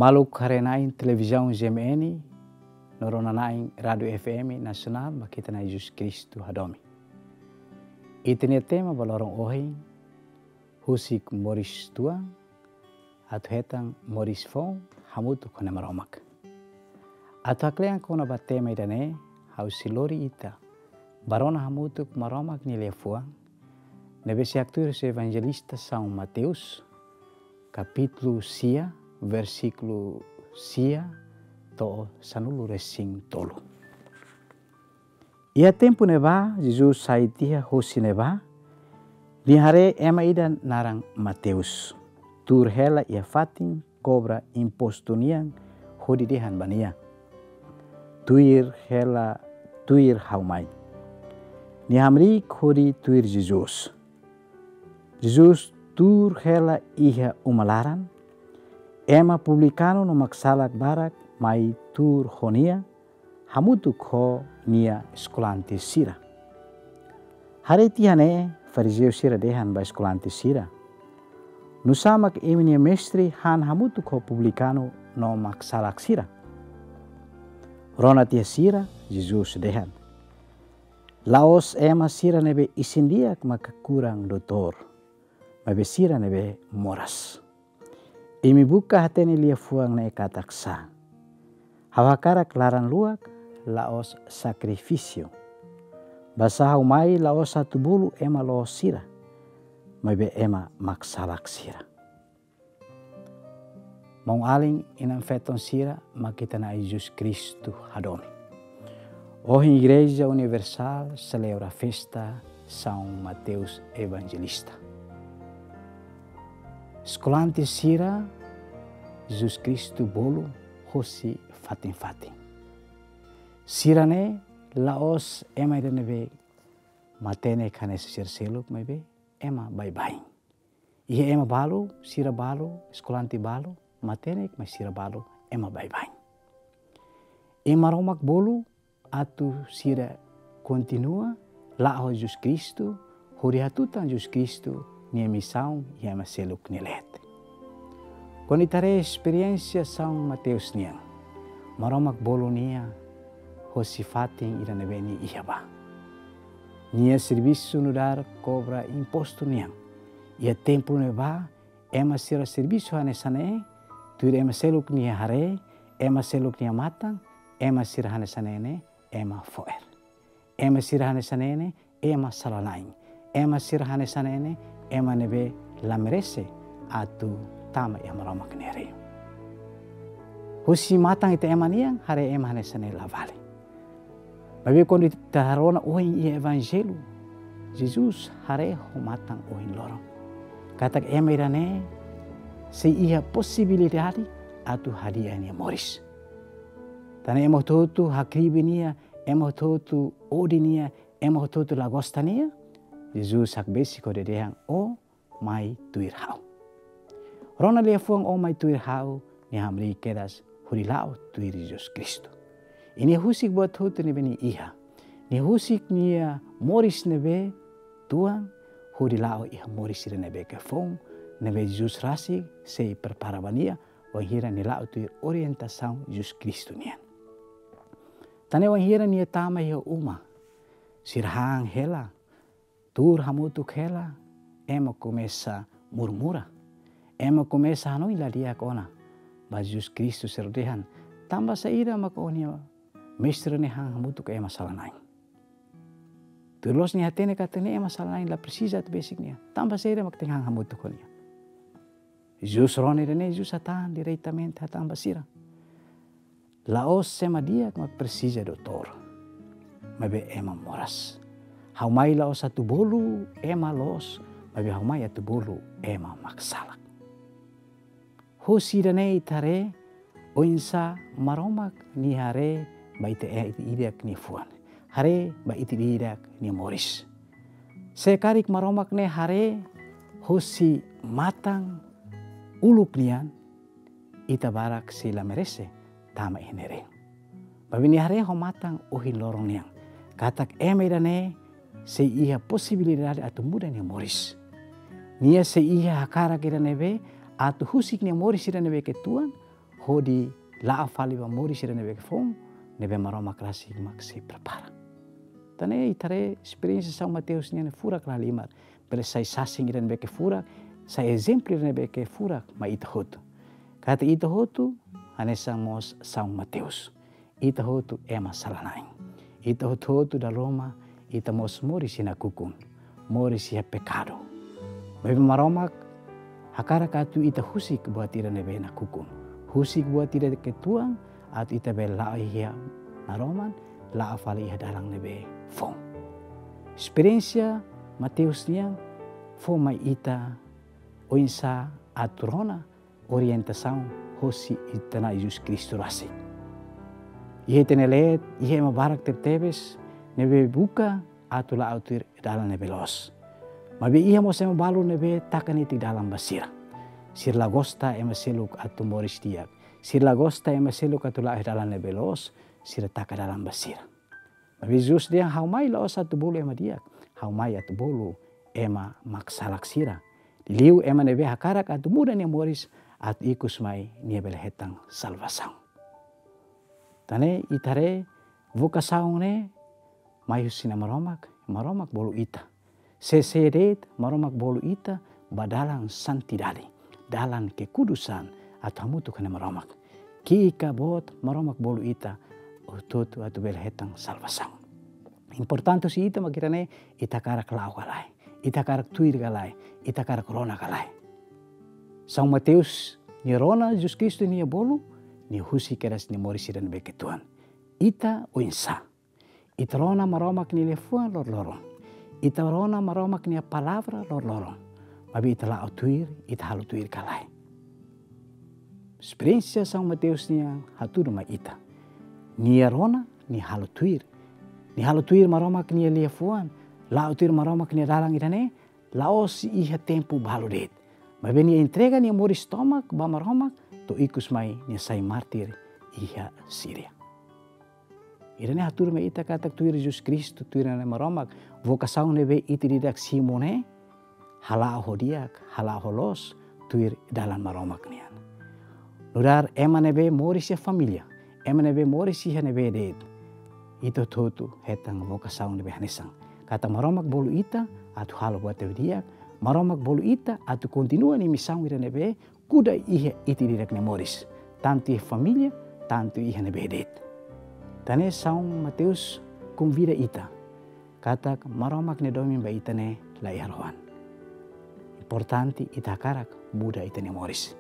Maluk harenain televisão GMN, noronanain radio FM nasional makita na Jesus Kristu hadomi. Itini tema balorong ohin, husik moris tuang, at hetang moris fong hamutu kona maromak. At hakleang kona ba tema idane, hausilori ita, barona hamutu maromak ni lefuang, nebesi aktur se evangelista São Mateus, capítulo sia, versículo sia to sanulu resing tolo. Ia tempo neba Jesus saitia hosi neba ni hare ema ida narang Mateus tur hela ia fatin cobra impostunian hodi dehan bania tuir hela tuir haumai ni hamri hodi tuir Jesus tur hela iha umalaran ema publicano no maksalak barak mai tur honia hamutu ko nia skolanti sira. Hari tihane fariseu sira dehan ba skolanti sira. Nusamak eminia mestri han hamutu ko publicano no maksalak sira. Rona tia sira Jesus dehan. Laos ema sira nebe isindiak maka kurang dotor. Mabe sira nebe moras. Imi buka hateni lia fuang na ekataksa. Hawakarak laran luak laos sakrifisio. Basa umai laos satu bulu ema laos sira. Mabe ema maksalak sira. Mau aling inam feton sira makita na Jesus Kristu hadomi. Ohi Igreja Universal celebra festa São Mateus Evangelista. Skolanti sira Jesus Kristu bolu hosi fatin. Sirane laos ema idanebe matene kane sir seluk mebe ema bye. Ihe ema balu, sira balu, skolanti balu, matene mai sira balu ema bye. Ema romak bolu atu sira continua lao Jesus Kristu, hori hatutan Jesus Kristu nia missão e ema seluk nilet. Konitare experiência São Mateus niang, maromak bolo nia hosi fatin ira nebeni ihaba. Nia serviço nudar cobra imposto niang, ia templo neba ema sira serviço hanesane, tuir ema seluk nia hare, ema seluk nia matang, ema sira hanesanene, ema foer. Ema sira hanesanene, ema salalain. Ema sira hanesanene, ema nebe lamerese atu tama ia maromak nere. Husi matang ita ema niang hare ema hanesane lavale. Babi kondi taharona ohin ia evangelu. Jesus hare ho matang ohin lorong. Katak ema irane se ia possibilidade atu hadiah nia moris. Tana ema totu hakribi nia, ema totu odinia, ema totu lagostania. Jesus hak besi ko dedehang o mai tuir hau. Rona lia fuang o mai tuir hau ni hamri kedas huri lao tuir Jesus Kristu. Ini husik buat hutu ni beni iha. Ni husik nia moris nebe tuang huri lao iha moris ira nebe ke fong nebe Jesus rasik sei perparabania wanghira ni lao tuir orientação Jesus Kristu nian. Tane wanghira nia tama iha uma sirhang hela tur hamutuk hela, ema começa murmura, ema começa hanoi la dia kona, ba Jesus Kristu serdehan, tamba saira makonia, mestre ne hang hamutuk ema salanain. Tulos ni hatene katene ema salanain la precisa at basic nia, tamba saira mak hang hamutuk konia. Jesus rone rene Jesus atan diretamente hatamba sira. Laos sema dia mak precisa doutor, mabe ema moras. Haumai lao satu bolu ema los, babi haumai atu bolu ema maksalak. Hosi dane itare oinsa maromak ni hare ba ite idak ni fuan. Hare ba ite idak ni moris. Sekarik maromak ne hare hosi matang uluk nian ita barak sila merese tama inere. Babi ni hare ho matang ohin lorong niang. Katak ema idane se ia possibilidade atu muda ni moris. Nia se ia hakara kira nebe atu husik ni moris ira nebe ke tuan hodi la fali ba mori sira nebe fong nebe maroma klasi mak se prepara. Tane itare experiência São Mateus nian furak la limar bele sai sasing iran beke furak sai exemplo iran beke furak ma ita hotu. Kata ita hotu anesa mos São Mateus. Ita hotu ema salanaing. Ita hotu da Roma ita mos mori sina kukun. Mori sia pecado. Bebe maromak hakara katu ita husik buat ira nebe na kukun. Husik buat ira ketuang at ita bela ihya naroman la afali ihya dalang nebe fong. Experiência Mateus niang fo mai ita oinsa aturona orientação hosi itana Jesus Cristo rasi. Ihe tenelet ihe mabarak tertebes nebe buka atula autir dalam nebe los. Mabi iya mo sa mabalu nebe takan iti dalam basira. Sir lagosta ema seluk atu moris diak. Sir lagosta ema seluk atula dalam nebe los. Sir taka dalam basira. Mabi Jesus dia haumai laos atu bolu ema diak. Haumai atu bolu ema maksalak sira. Diliu ema nebe hakarak atu muda ni moris at ikus mai ni belehetang salvação. Tane itare vocação ne mai husina maromak bolu ita. Sesedet maromak bolu ita badalang santidade. Dalam kekudusan atau mutu kena maromak. Ki ika bot maromak bolu ita ututu atu belehetang salvação. Importante si ita makirane ita karak lau kalai. Ita karak tuir kalai. Ita karak rona kalai. São Mateus ni rona Jesus Cristo ni bolu ni husi keras ni morisi dan beke Tuhan. Ita oinsa. Ita rona maromak ni lefuan lor-lorong. Ita rona maromak ni palavra lor-lorong. Mabi ita la tuir, ita halu tuir kalai. Experiência São Mateus ni haturu ma ita. Ni rona ni halu tuir. Ni halu tuir maromak ni lefuan. La tuir maromak ni dalang itane. Laos iha tempo balu det. Mabi ni entrega ni mori stomak ba maromak to ikus mai ni sai martir iha Siria. Irane hatur me ita katak tuir Jesus Kristo tuir na maromak vocação nebe iti didak Simone hala hodiak hala holos tuir dalam maromak nian. Nudar ema nebe mori sia familia ema nebe mori sia nebe det. Ito tutu hetang vocação nebe hanesang. Kata maromak bolu ita atu halo buat diak maromak bolu ita atu continua ni misang ira nebe kuda ihe iti didak ne moris. Tanto ihe familia tanto ihe nebe det. Tane São Mateus convida ita. Kata maromak ne domin ba ita ne la iharoan. Importante ita karak muda ita ne moris.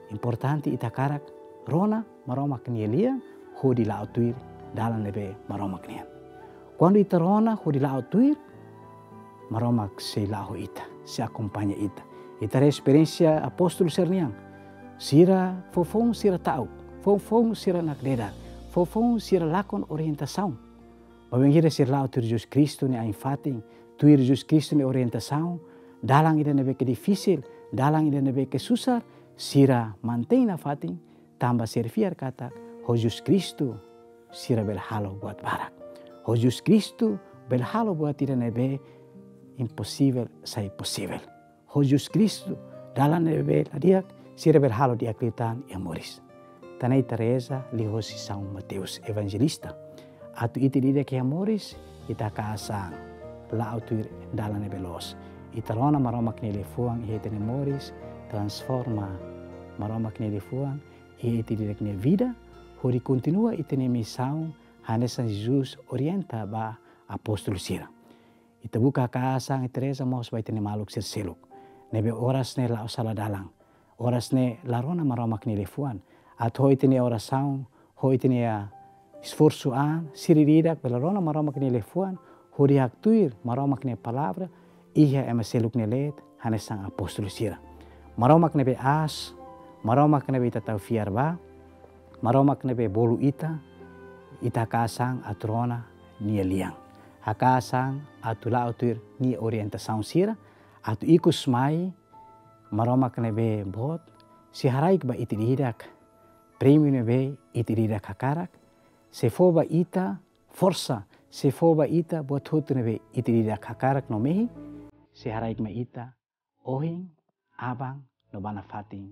Importante ita karak rona maromak ne lia hodi la autuir dalam nebe maromak ne. Quando ita rona hodi la autuir maromak se lahu ita, se acompanha ita. Ita re experiência apóstolo serniang. Sira fofong sira tau, fofong sira nakdeda. Fofong sira lakon orientação. Mabengira sira lau tuir Jesus Cristo ni ainfating, tuir Jesus Cristo ni orientação, dalang ida nebe ke difícil, dalang ida nebe ke susar, sira mantém na fating, tambah servir kata, ho Jesus Cristo sira belhalo buat barak. Ho Jesus Cristo belhalo buat ida nebe impossível sai possível. Ho Jesus Cristo dalam nebe ladiak sira belhalo diaklitan e moris. Tanay Teresa lihosi São Mateus evangelista. Atu iti dida kaya moris ita kaasang lao tuir dalam nebelos. Ita rona maromak ni lefuang ita ni moris transforma maromak ni lefuang iti dida kaya vida. Hori continua ita ni misao hanesan Jesus orienta ba apostol sira. Ita buka kaasang Teresa mos ba ita ni maluk sirseluk. Nebe oras ne lao sala dalang. Oras ne larona maromak ni lefuan. At hoi tini oração, hoi tini esforçoan, siriridak, belarona maromak ni lefuan, hori hak tuir, maromak ni palavra, iha ema seluk ni let, hanesang apostol sira. Maromak nebe as, maromak nebe ita tau fiar ba, maromak nebe bolu ita kasang atrona ni liang. Hakasang atu lau tuir ni orientação sira, atu ikus mai, maromak nebe bot, si haraik ba iti dihidak, prêmio nebe iti dida kakarak, se foba ita força, se foba ita buat hutu nebe iti dida kakarak no mehi, se haraik ma ita ohing abang no bana fating